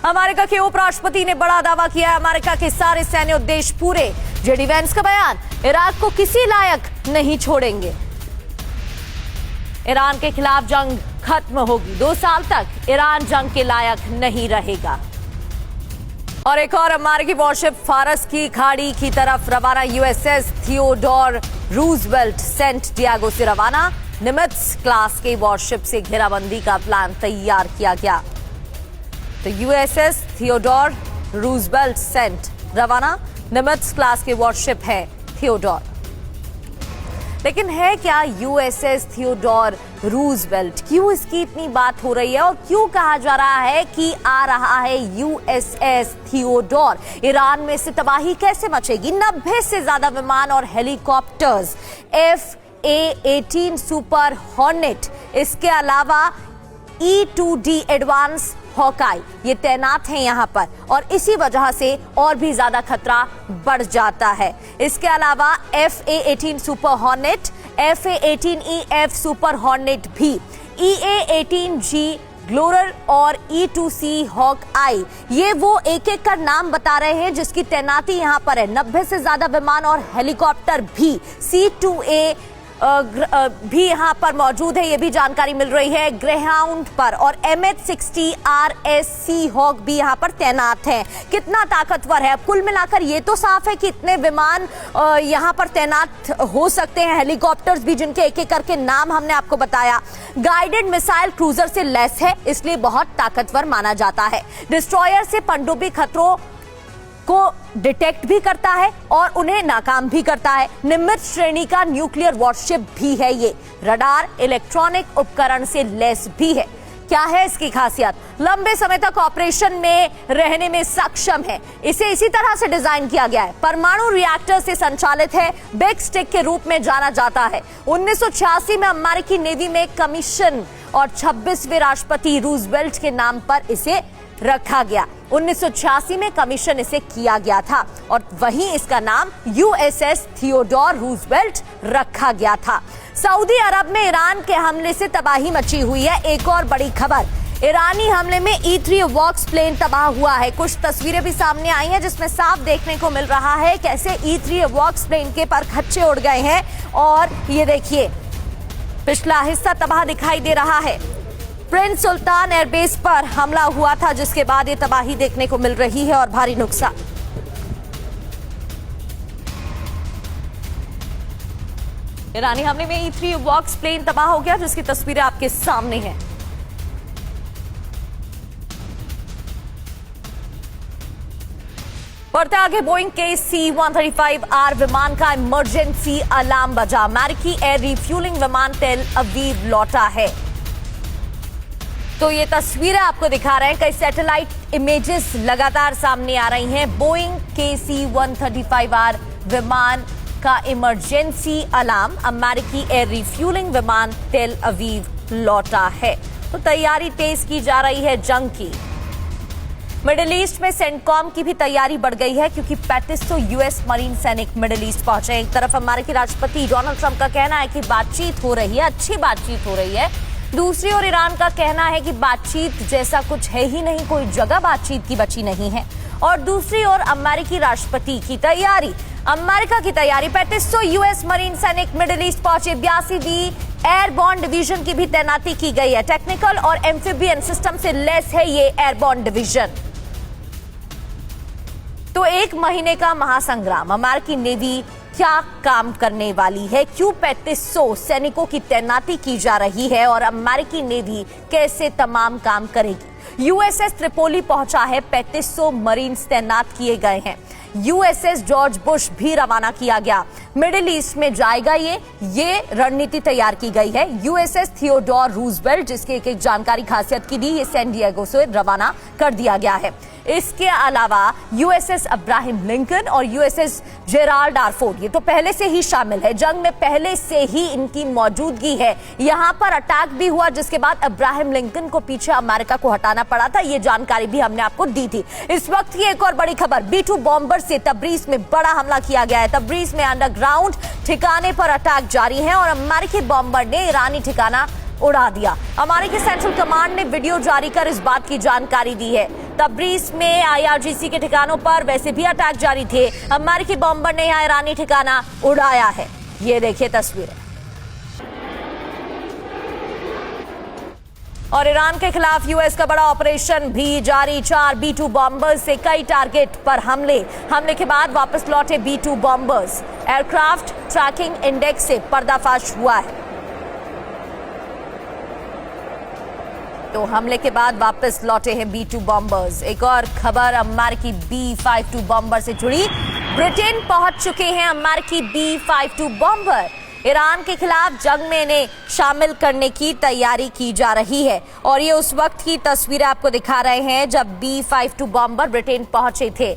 America के उपराष्ट्रपति ने बड़ा दावा किया है, अमेरिका के सारे सैन्य उद्देश्य पूरे। जेडी वेंस का बयान, इराक को किसी लायक नहीं छोड़ेंगे। ईरान के खिलाफ जंग खत्म होगी, 2 साल तक ईरान जंग के लायक नहीं रहेगा। और एक और अमेरिकी वॉरशिप फारस की खाड़ी की तरफ रवाना, USS Theodore Roosevelt San Diego से रवाना। निमित्ज क्लास के वॉरशिप से घेराबंदी का प्लान तैयार किया गया। तो यूएसएस थियोडोर रूजवेल्ट सेंट रवाना, निमित्ज क्लास के वॉरशिप है थियोडोर। लेकिन है क्या यूएसएस थियोडोर रूजवेल्ट? क्यों इसकी इतनी बात हो रही है और क्यों कहा जा रहा है कि आ रहा है यूएसएस थियोडोर? ईरान में से तबाही कैसे मचेगी? 90 से ज्यादा विमान और हेलीकॉप्टर्स, F/A-18 सुपर हॉर्नेट, इसके अलावा E-2D एडवांस हॉकाई, ये तैनात हैं यहां पर और इसी वजह से और भी ज्यादा खतरा बढ़ जाता है। इसके अलावा F/A-18 super hornet, F/A-18EF super hornet भी, EA-18G ग्लोरर और E-2C हॉक आई, ये वो एक एक का नाम बता रहे हैं जिसकी तैनाती यहां पर है। 90 से ज्यादा विमान और हेलीकॉप्टर भी, C-2A भी यहां पर मौजूद है, ये भी जानकारी मिल रही है ग्रेहाउंड पर। और MH-60 RSC हॉक भी यहां पर तैनात हैं। कितना ताकतवर है? अब कुल मिलाकर ये तो साफ है कि इतने विमान यहां पर तैनात हो सकते हैं, हेलीकॉप्टर्स भी जिनके एक एक करके नाम हमने आपको बताया। गाइडेड मिसाइल क्रूजर से लैस है, इसलिए बहुत ताकतवर माना जाता है। डिस्ट्रॉयर से पनडुब्बी खतरों को डिटेक्ट भी करता है और उन्हें नाकाम भी करता है। निमित्ज श्रेणी का न्यूक्लियर वॉरशिप भी है ये। रडार, इलेक्ट्रॉनिक उपकरण से लैस भी है। क्या है इसकी खासियत? लंबे समय तक ऑपरेशन में रहने में सक्षम है। इसे इसी तरह से डिजाइन किया गया है। परमाणु रिएक्टर से संचालित है, बिग स्टिक के रूप में जाना जाता है। 1986 में अमेरिकी नेवी में कमीशन और 26वें राष्ट्रपति रूजवेल्ट के नाम पर इसे रखा गया। 1986 में कमीशन इसे किया गया था और वहीं इसका नाम यूएसएस थियोडोर रूजवेल्ट रखा गया था। सऊदी अरब में ईरान के हमले से तबाही मची हुई है। एक और बड़ी खबर, ईरानी हमले में E-3 वॉक्स प्लेन तबाह हुआ है। कुछ तस्वीरें भी सामने आई हैं जिसमें साफ देखने को मिल रहा है कैसे E-3 वॉक्स प्लेन के पर खच्चे उड़ गए हैं और ये देखिए पिछला हिस्सा तबाह दिखाई दे रहा है। प्रिंस सुल्तान एयरबेस पर हमला हुआ था जिसके बाद ये तबाही देखने को मिल रही है और भारी नुकसान। ईरानी हमले में E-3 वॉक्स प्लेन तबाह हो गया जिसकी तस्वीरें आपके सामने हैं। बढ़ते आगे, बोइंग के C-135R विमान का इमरजेंसी अलार्म बजा। अमेरिकी एयर रिफ्यूलिंग विमान तेल अवीव लौटा है। तो ये तस्वीरें आपको दिखा रहे हैं, कई सैटेलाइट इमेजेस लगातार सामने आ रही हैं। बोइंग के C-135R विमान का इमरजेंसी अलार्म, अमेरिकी एयर रिफ्यूलिंग विमान तेल अवीव लौटा है। तो तैयारी तेज की जा रही है जंग की। मिडिल ईस्ट में सेंटकॉम की भी तैयारी बढ़ गई है क्योंकि 3500 यूएस मरीन सैनिक मिडिल ईस्ट पहुंचे। एक तरफ अमेरिकी राष्ट्रपति डोनाल्ड ट्रंप का कहना है कि बातचीत हो रही है, अच्छी बातचीत हो रही है। दूसरी ओर ईरान का कहना है कि बातचीत जैसा कुछ है ही नहीं, कोई जगह बातचीत की बची नहीं है। और दूसरी ओर अमेरिकी राष्ट्रपति की तैयारी, अमेरिका की तैयारी, 3500 यूएस मरीन सैनिक मिडिल ईस्ट पहुंचे। 82वीं एयरबॉर्न डिवीजन की भी तैनाती की गई है। टेक्निकल और एम्फीबियन सिस्टम से लैस है ये एयरबॉर्न डिवीजन। तो 1 महीने का महासंग्राम, अमेरिकी नेवी क्या काम करने वाली है? क्यों 3500 सैनिकों की तैनाती की जा रही है और अमेरिकी नेवी कैसे तमाम काम करेगी? यूएसएस त्रिपोली पहुंचा है, 3500 मरीन्स तैनात किए गए हैं। यूएसएस जॉर्ज बुश भी रवाना किया गया। मिडिल ईस्ट में जाएगा ये रणनीति तैयार की गई है। यूएसएस थियोडोर रूजवेल्ट, जिसकी एक जानकारी खासियत की दी, ये सैन डिएगो से रवाना कर दिया गया है। इसके अलावा यूएसएस अब्राहम लिंकन और यूएसएस जेराल्ड आर फोर्ड, ये तो पहले से ही शामिल है, जंग में पहले से ही इनकी मौजूदगी है। यहां पर अटैक भी हुआ जिसके बाद अब्राहम लिंकन को पीछे अमेरिका को हटाना पड़ा था, ये जानकारी भी हमने आपको दी थी। इस वक्त की एक और बड़ी खबर, B-2 बॉम्बर से तब्रीज में बड़ा हमला किया गया है। तब्रीज में अंडरग्राउंड ठिकाने पर अटैक जारी है और अमेरिकी बॉम्बर ने ईरानी ठिकाना उड़ा दिया। अमेरिकी सेंट्रल कमांड ने वीडियो जारी कर इस बात की जानकारी दी है। तब्रीज में IRGC के ठिकानों पर वैसे भी अटैक जारी थे। अमेरिकी बॉम्बर ने यहां ईरानी ठिकाना उड़ाया है। ये देखिए तस्वीरें। और ईरान के खिलाफ यूएस का बड़ा ऑपरेशन भी जारी। 4 B-2 बॉम्बर्स से कई टारगेट पर हमले के बाद वापस लौटे B-2 bombers. Aircraft trekking index से पर्दाफाश हुआ है। तो हमले के बाद वापस लौटे हैं B-2 बॉम्बर्स। एक और खबर अमेरिकी B-52 बॉम्बर से जुड़ी। ब्रिटेन पहुंच चुके हैं अमेरिकी B-52 बॉम्बर। ईरान के खिलाफ जंग में इन्हें शामिल करने की तैयारी की जा रही है। और ये उस वक्त की तस्वीरें आपको दिखा रहे हैं जब B-52 बॉम्बर ब्रिटेन पहुंचे थे।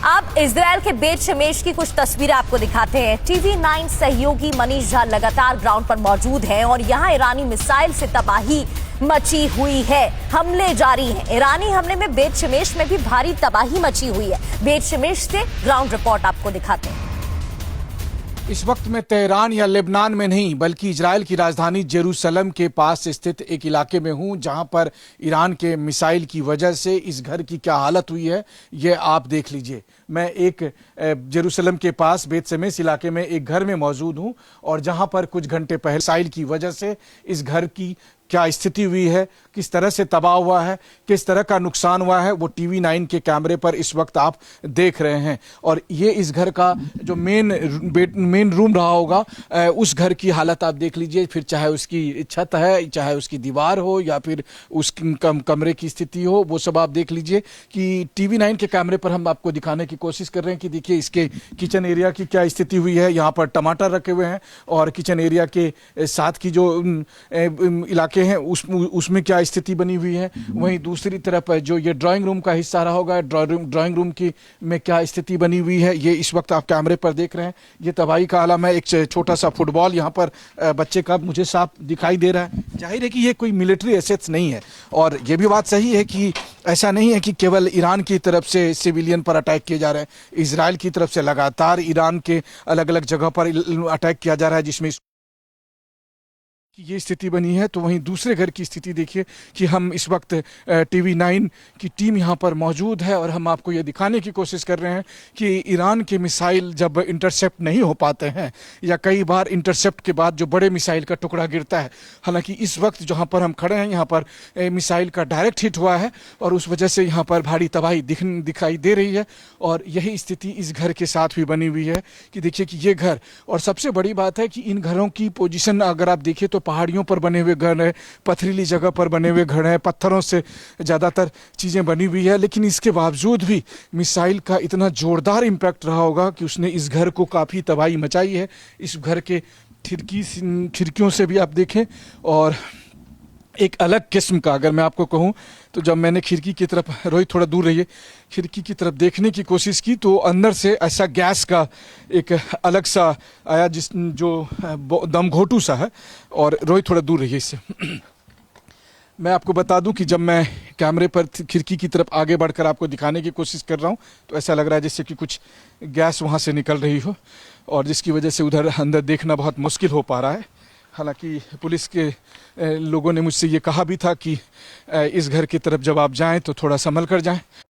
अब इजरायल के बेत शमेश की कुछ तस्वीरें आपको दिखाते हैं। TV9 सहयोगी मनीष झा लगातार ग्राउंड पर मौजूद हैं और यहां ईरानी मिसाइल से तबाही मची हुई है। हमले जारी हैं। ईरानी हमले में बेत शमेश में भी भारी तबाही मची हुई है। बेत शमेश से ग्राउंड रिपोर्ट आपको दिखाते हैं। इस वक्त मैं तेहरान या लेबनान में नहीं बल्कि इजराइल की राजधानी जेरूसलम के पास स्थित एक इलाके में हूं, जहां पर ईरान के मिसाइल की वजह से इस घर की क्या हालत हुई है ये आप देख लीजिए। मैं एक जेरूसलम के पास बेत शमेश इलाके में एक घर में मौजूद हूं और जहां पर कुछ घंटे पहले मिसाइल की वजह से इस घर की क्या स्थिति हुई है, किस तरह से तबाह हुआ है, किस तरह का नुकसान हुआ है, वो TV9 के कैमरे पर इस वक्त आप देख रहे हैं। और ये इस घर का जो मेन रूम रहा होगा, उस घर की हालत आप देख लीजिए। फिर चाहे उसकी छत है, चाहे उसकी दीवार हो या फिर उस कमरे की स्थिति हो, वो सब आप देख लीजिए। कि TV9 के कैमरे पर हम आपको दिखाने की कोशिश कर रहे हैं कि देखिए इसके किचन एरिया की क्या स्थिति हुई है। यहाँ पर टमाटर रखे हुए हैं और किचन एरिया के साथ की जो इलाके हैं उसमें क्या स्थिति बनी हुई है। वहीं दूसरी तरफ जो ये ड्राइंग रूम का हिस्सा रहा होगा, ड्राइंग रूम की में क्या स्थिति बनी हुई है, ये इस वक्त आप कैमरे पर देख रहे हैं। ये तबाही का आलम है। एक छोटा सा फुटबॉल यहाँ पर बच्चे का मुझे साफ दिखाई दे रहा है। जाहिर है कि ये कोई मिलिट्री एसेट्स नहीं है। और ये भी बात सही है कि ऐसा नहीं है कि केवल ईरान की तरफ से सिविलियन पर अटैक किए जा रहे हैं। इजराइल की तरफ से लगातार ईरान के अलग अलग जगह पर अटैक किया जा रहा है, जिसमें कि ये स्थिति बनी है। तो वहीं दूसरे घर की स्थिति देखिए कि हम इस वक्त TV9 की टीम यहाँ पर मौजूद है और हम आपको ये दिखाने की कोशिश कर रहे हैं कि ईरान के मिसाइल जब इंटरसेप्ट नहीं हो पाते हैं या कई बार इंटरसेप्ट के बाद जो बड़े मिसाइल का टुकड़ा गिरता है, हालांकि इस वक्त जहाँ पर हम खड़े हैं यहाँ पर मिसाइल का डायरेक्ट हिट हुआ है और उस वजह से यहाँ पर भारी तबाही दिखाई दे रही है। और यही स्थिति इस घर के साथ भी बनी हुई है कि देखिए कि ये घर, और सबसे बड़ी बात है कि इन घरों की पोजीशन अगर आप देखिए तो पहाड़ियों पर बने हुए घर है, पथरीली जगह पर बने हुए घर हैं, पत्थरों से ज़्यादातर चीज़ें बनी हुई है। लेकिन इसके बावजूद भी मिसाइल का इतना ज़ोरदार इम्पैक्ट रहा होगा कि उसने इस घर को काफ़ी तबाही मचाई है। इस घर के खिड़कियों से भी आप देखें और एक अलग किस्म का, अगर मैं आपको कहूं तो जब मैंने खिड़की की तरफ, रोहित थोड़ा दूर रहिए, खिड़की की तरफ देखने की कोशिश की तो अंदर से ऐसा गैस का एक अलग सा आया जो दम घोटू सा है। और रोहित थोड़ा दूर रहिए इससे। मैं आपको बता दूं कि जब मैं कैमरे पर खिड़की की तरफ आगे बढ़कर आपको दिखाने की कोशिश कर रहा हूं तो ऐसा लग रहा है जैसे कि कुछ गैस वहां से निकल रही हो और जिसकी वजह से उधर अंदर देखना बहुत मुश्किल हो पा रहा है। हालांकि पुलिस के लोगों ने मुझसे ये कहा भी था कि इस घर की तरफ जब आप जाएं तो थोड़ा संभल कर जाएं।